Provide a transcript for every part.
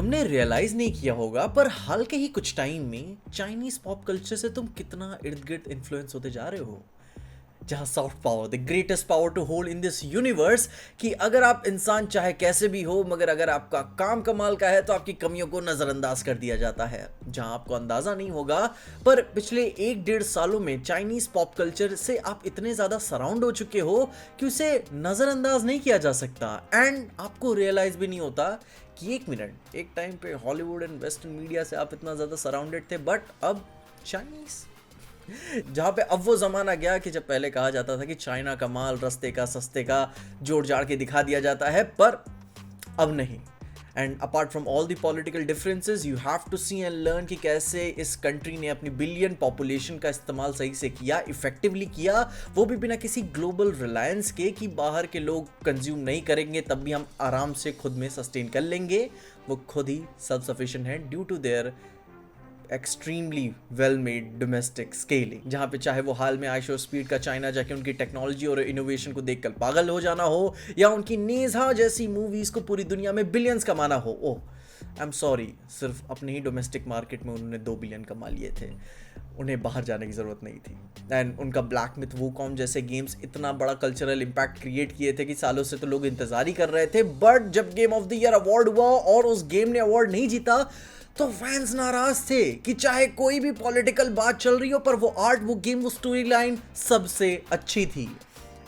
तुमने रियलाइज नहीं किया होगा पर हाल के ही कुछ टाइम में चाइनीज पॉप कल्चर से तुम कितना इर्द गिर्द इन्फ्लुएंस होते जा रहे हो। जहां soft power the greatest power to hold in this universe, कि अगर आप इंसान चाहे कैसे भी हो मगर अगर आपका काम कमाल का है तो आपकी कमियों को नजरअंदाज कर दिया जाता है। जहां आपको अंदाजा नहीं होगा पर पिछले 1-1.5 सालों में चाइनीज पॉप कल्चर से आप इतने ज्यादा सराउंड हो चुके हो कि उसे नजरअंदाज नहीं किया जा सकता एंड आपको रियलाइज भी नहीं होता कि एक मिनट, एक टाइम पे हॉलीवुड एंड वेस्टर्न मीडिया से आप इतना ज्यादा सराउंडेड थे बट अब चाइनीज। जहां पे अब वो जमाना गया कि जब पहले कहा जाता था कि चाइना का माल रस्ते का सस्ते का जोड़ जाड़ के दिखा दिया जाता है, पर अब नहीं। And apart from all the political differences you have to see and learn कि कैसे इस कंट्री ने अपनी बिलियन पॉपुलेशन का इस्तेमाल सही से किया, इफेक्टिवली किया, वो भी बिना किसी ग्लोबल रिलायंस के कि बाहर के लोग कंज्यूम नहीं करेंगे तब भी हम आराम से खुद में सस्टेन कर लेंगे। वो खुद ही सेल्फ सफिशिएंट है due to their extremely well made domestic scaling. जहां पे चाहे वो हाल में आइशो स्पीड का चाइना जाके उनकी टेक्नोलॉजी और इनोवेशन को देखकर पागल हो जाना हो, या उनकी नेज़ा जैसी मूवीज को पूरी दुनिया में बिलियंस कमाना हो। ओह आई एम सॉरी, सिर्फ अपने ही डोमेस्टिक मार्केट में उन्होंने 2 बिलियन कमा लिए थे, उन्हें बाहर जाने की ज़रूरत नहीं थी। एंड उनका ब्लैक मिथ वूकॉम जैसे गेम्स इतना बड़ा कल्चरल इम्पैक्ट क्रिएट किए थे कि सालों से तो लोग इंतजार ही कर रहे थे, बट जब game of the year award हुआ और उस गेम ने अवार्ड नहीं जीता तो फैंस नाराज थे कि चाहे कोई भी पॉलिटिकल बात चल रही हो पर वो आर्ट, वो गेम, वो स्टोरी लाइन सबसे अच्छी थी।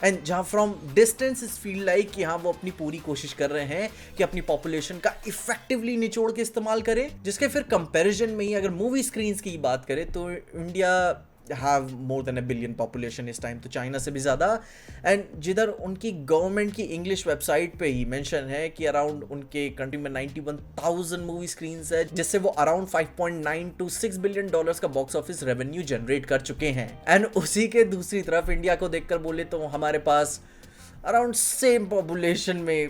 एंड जहां from distance is feel like कि हाँ वो अपनी पूरी कोशिश कर रहे हैं कि अपनी पॉपुलेशन का इफेक्टिवली निचोड़ के इस्तेमाल करें, जिसके फिर कंपैरिजन में ही अगर मूवी स्क्रीन्स की बात करें तो India have more than 1 billion population इस टाइम, तो चाइना से भी ज़्यादा। एंड जिधर उनकी गवर्नमेंट की इंग्लिश वेबसाइट पे ही मेंशन है कि अराउंड उनके कंट्री में 91,000 मूवी स्क्रीन्स है, जिससे वो अराउंड 5.9 to 6 बिलियन डॉलर्स का बॉक्स ऑफिस रेवेन्यू जनरेट कर चुके हैं। एंड उसी के दूसरी तरफ इंडिया को देखकर बोले तो हमारे पास अराउंड सेम पॉपुलेशन में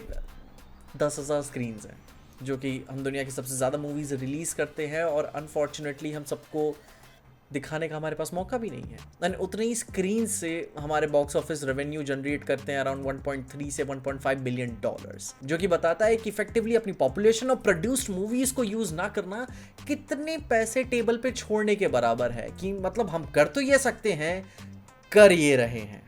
10,000 स्क्रीन्स हैं, जो कि हम दुनिया की सबसे ज़्यादा मूवीज़ रिलीज़ करते हैं और अनफॉर्चुनेटली हम सबको दिखाने का हमारे पास मौका भी नहीं है। एंड उतनी ही स्क्रीन से हमारे बॉक्स ऑफिस रेवेन्यू जनरेट करते हैं अराउंड 1.3 से 1.5 बिलियन डॉलर्स, जो कि बताता है कि इफेक्टिवली अपनी पॉपुलेशन और प्रोड्यूस्ड मूवीज को यूज ना करना कितने पैसे टेबल पे छोड़ने के बराबर है। कि मतलब हम कर तो ये सकते हैं, कर ये रहे हैं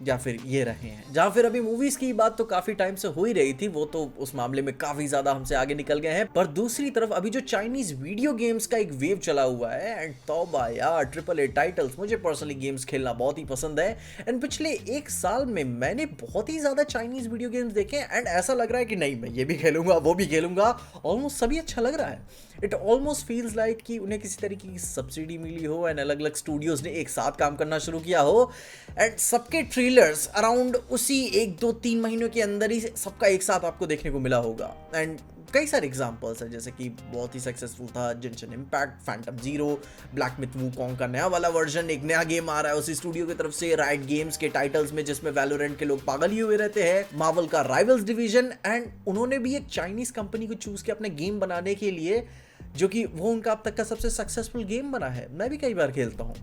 या फिर ये रहे हैं। जहां फिर अभी मूवीज की बात तो काफी टाइम से हो ही रही थी, वो तो उस मामले में काफी ज्यादा हमसे आगे निकल गए हैं, पर दूसरी तरफ अभी जो चाइनीज वीडियो गेम्स का एक वेव चला हुआ है, एंड तौबा यार, AAA टाइटल्स, मुझे पर्सनली गेम्स खेलना बहुत ही पसंद है। एंड पिछले 1 साल में मैंने बहुत ही ज्यादा चाइनीज वीडियो गेम्स देखे एंड ऐसा लग रहा है कि नहीं मैं ये भी खेलूंगा वो भी खेलूंगा, ऑलमोस्ट सभी अच्छा लग रहा है। इट ऑलमोस्ट फील्स लाइक कि उन्हें किसी तरीके की सब्सिडी मिली हो एंड अलग अलग स्टूडियोज ने एक साथ काम करना शुरू किया हो, एंड सबके ट्रेलर्स अराउंड उसी 1-2-3 महीनों के अंदर ही सबका एक साथ आपको देखने को मिला होगा। एंड कई सारे एग्जांपल्स हैं, जैसे कि बहुत ही सक्सेसफुल था Genshin Impact, Phantom Zero, Black Myth Wukong का नया वाला वर्जन, एक नया गेम आ रहा है उसी स्टूडियो की तरफ से राइट गेम्स के टाइटल्स में, जिसमें वैलोरेंट के लोग पागल ही हुए रहते हैं, मार्वल का राइवल्स डिवीजन। एंड उन्होंने भी एक चाइनीज कंपनी को चूज किया अपने गेम बनाने के लिए, जो कि वो उनका अब तक का सबसे सक्सेसफुल गेम बना है। मैं भी कई बार खेलता हूँ,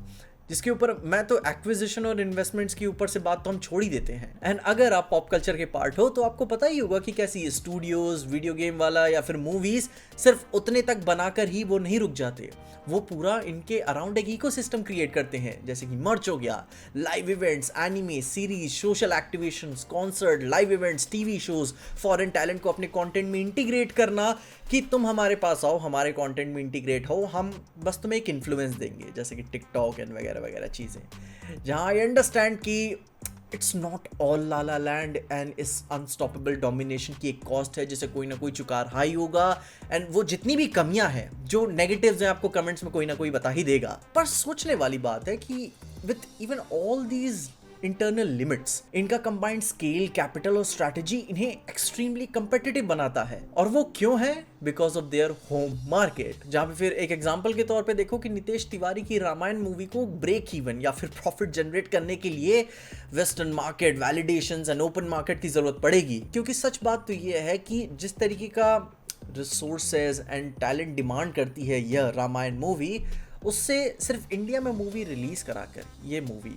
जिसके ऊपर मैं तो एक्विजिशन और इन्वेस्टमेंट्स के ऊपर से बात तो हम छोड़ ही देते हैं। एंड अगर आप पॉप कल्चर के पार्ट हो तो आपको पता ही होगा कि कैसी स्टूडियोज, वीडियो गेम वाला या फिर मूवीज सिर्फ उतने तक बनाकर ही वो नहीं रुक जाते, वो पूरा इनके अराउंड एक इकोसिस्टम क्रिएट करते हैं, जैसे कि मर्च हो गया, live events, anime, series, social activations, concert, live events, TV shows, foreign talent को अपने कंटेंट में इंटीग्रेट करना कि तुम हमारे पास आओ, हमारे कंटेंट में इंटीग्रेट हो, हम बस तुम्हें एक इन्फ्लुएंस देंगे, जैसे कि टिकटॉक एंड वगैरह वगैरह चीज़ें। जहाँ आई अंडरस्टैंड कि it's not all la la land and इस अनस्टॉपेबल डोमिनेशन की एक कॉस्ट है जिसे कोई ना कोई चुकार हाई होगा। एंड वो जितनी भी कमियां हैं, जो नेगेटिव्स हैं, आपको कमेंट्स में कोई ना कोई बता ही देगा। पर सोचने वाली बात है कि with even all these internal limits, इनका कंबाइंड स्केल, कैपिटल और स्ट्रैटेजी इन्हें एक्सट्रीमली कंपेटिटिव बनाता है। और वो क्यों है? Because of their home market. जहां पे फिर एक एग्जांपल के तौर पे देखो कि नितेश तिवारी की रामायण मूवी को ब्रेक इवन या फिर प्रॉफिट जनरेट करने के लिए western market, validations and open market की जरूरत पड़ेगी। क्योंकि सच बात तो ये है कि जिस तरीके का रिसोर्सेज एंड टैलेंट डिमांड करती है यह रामायण मूवी, उससे सिर्फ इंडिया में मूवी रिलीज कराकर ये मूवी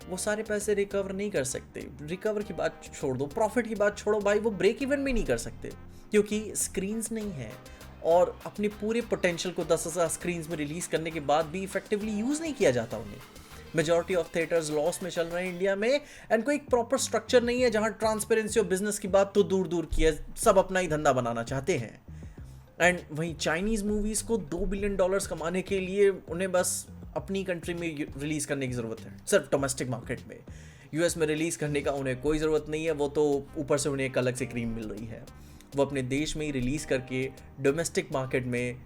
वो सारे पैसे रिकवर नहीं कर सकते। रिकवर की बात छोड़ दो, प्रॉफिट की बात छोड़ो भाई, वो ब्रेक इवन भी नहीं कर सकते, क्योंकि स्क्रीन्स नहीं है, और अपने पूरे पोटेंशियल को 10,000 स्क्रीन में रिलीज़ करने के बाद भी इफेक्टिवली यूज़ नहीं किया जाता उन्हें। मेजॉरिटी ऑफ थिएटर्स लॉस में चल रहे हैं इंडिया में, एंड कोई एक प्रॉपर स्ट्रक्चर नहीं है जहां ट्रांसपेरेंसी और बिजनेस की बात तो दूर दूर की है, सब अपना ही धंधा बनाना चाहते हैं। एंड वहीं चाइनीज़ मूवीज़ को $2 बिलियन कमाने के लिए उन्हें बस अपनी कंट्री में रिलीज़ करने की ज़रूरत है, सिर्फ डोमेस्टिक मार्केट में। यूएस में रिलीज़ करने का उन्हें कोई ज़रूरत नहीं है, वो तो ऊपर से उन्हें एक अलग से क्रीम मिल रही है। वो अपने देश में ही रिलीज़ करके डोमेस्टिक मार्केट में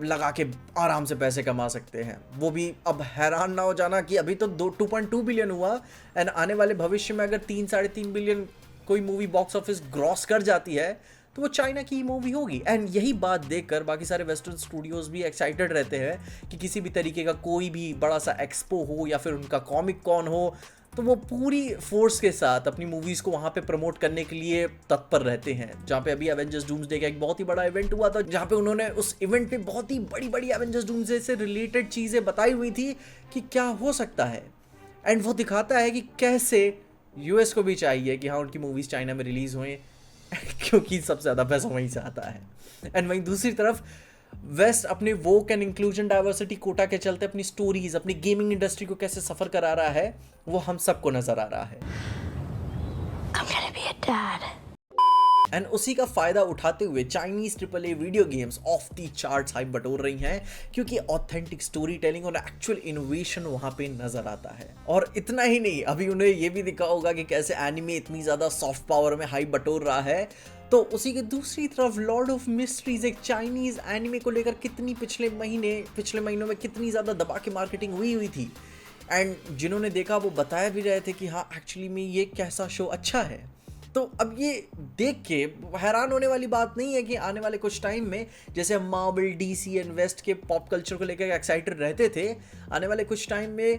लगा के आराम से पैसे कमा सकते हैं। वो भी अब हैरान ना हो जाना कि अभी तो 2.2 बिलियन हुआ, एंड आने वाले भविष्य में अगर 3-3.5 बिलियन कोई मूवी बॉक्स ऑफिस ग्रॉस कर जाती है तो वो चाइना की मूवी होगी। एंड यही बात देखकर बाकी सारे वेस्टर्न स्टूडियोज भी एक्साइटेड रहते हैं कि किसी भी तरीके का कोई भी बड़ा सा एक्सपो हो या फिर उनका कॉमिक कॉन हो, तो वो पूरी फोर्स के साथ अपनी मूवीज़ को वहाँ पे प्रमोट करने के लिए तत्पर रहते हैं। जहाँ पे अभी एवेंजर्स डूम्सडे का एक बहुत ही बड़ा इवेंट हुआ था, जहाँ पे उन्होंने उस इवेंट पे बहुत ही बड़ी बड़ी एवेंजर्स डूम्सडे से रिलेटेड चीज़ें बताई हुई थी कि क्या हो सकता है। एंड वो दिखाता है कि कैसे यूएस को भी चाहिए कि हाँ उनकी मूवीज़ चाइना में रिलीज़ हुए क्योंकि सबसे ज़्यादा पैसा वहीं से आता है। एंड वहीं दूसरी तरफ वेस्ट अपने वोक एंड इंक्लूजन डाइवर्सिटी कोटा के चलते अपनी स्टोरीज, अपनी गेमिंग इंडस्ट्री को कैसे सफ़र करा रहा है वो हम सबको नज़र आ रहा है। I'm gonna be a dad. And उसी का फ़ायदा उठाते हुए Chinese AAA video games of the charts hype बटोर रही हैं, क्योंकि ऑथेंटिक स्टोरी टेलिंग और एक्चुअल इनोवेशन वहाँ पे नज़र आता है। और इतना ही नहीं, अभी उन्हें ये भी दिखा होगा कि कैसे एनिमे इतनी ज़्यादा सॉफ्ट पावर में हाइप बटोर रहा है, तो उसी के दूसरी तरफ लॉर्ड ऑफ मिस्ट्रीज एक चाइनीज़ एनिमे को लेकर कितनी पिछले महीनों में कितनी ज़्यादा दबा के मार्केटिंग हुई थी। एंड जिन्होंने देखा वो बताया भी रहे थे कि हाँ एक्चुअली में ये कैसा शो अच्छा है। तो अब ये देख के हैरान होने वाली बात नहीं है कि आने वाले कुछ टाइम में, जैसे हम मार्वल, डीसी एंड वेस्ट के पॉप कल्चर को लेकर एक्साइटेड रहते थे, आने वाले कुछ टाइम में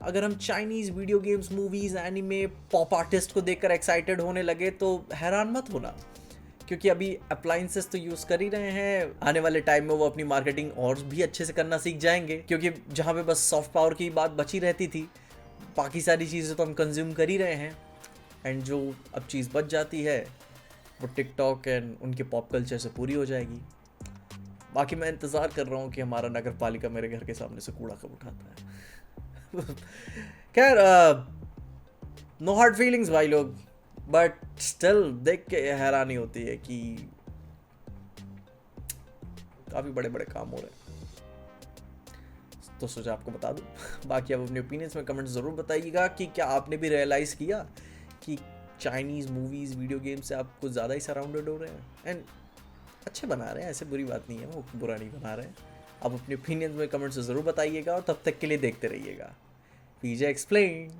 अगर हम Chinese video games, movies, anime, pop artist को देखकर एक्साइटेड होने लगे तो हैरान मत होना, क्योंकि अभी अप्लाइंसेस तो यूज़ कर ही रहे हैं। आने वाले टाइम में वो अपनी मार्केटिंग और भी अच्छे से करना सीख जाएंगे, क्योंकि जहाँ पे बस सॉफ्ट पावर की बात बची रहती थी, बाकी सारी चीज़ें तो हम कंज्यूम कर ही रहे हैं। एंड जो अब चीज़ बच जाती है वो टिकटॉक एंड उनके पॉप कल्चर से पूरी हो जाएगी। बाकी मैं इंतज़ार कर रहा हूँ कि हमारा नगर पालिका मेरे घर के सामने से कूड़ा कब उठाता है। खैर, नो हार्ड फीलिंग्स भाई लोग, बट स्टिल देख के हैरानी होती है कि काफ़ी बड़े बड़े काम हो रहे हैं। तो सोचा आपको बता दूं। बाकी आप अपने ओपिनियंस में कमेंट ज़रूर बताइएगा कि क्या आपने भी रियलाइज़ किया कि चाइनीज़ मूवीज़, वीडियो गेम्स से आप कुछ ज़्यादा ही सराउंडेड हो रहे हैं, एंड अच्छे बना रहे हैं, ऐसे बुरी बात नहीं है, वो बुरा नहीं बना रहे हैं। आप अपने ओपिनियंस में कमेंट से ज़रूर बताइएगा, और तब तक के लिए देखते रहिएगा पीजे एक्सप्लेन।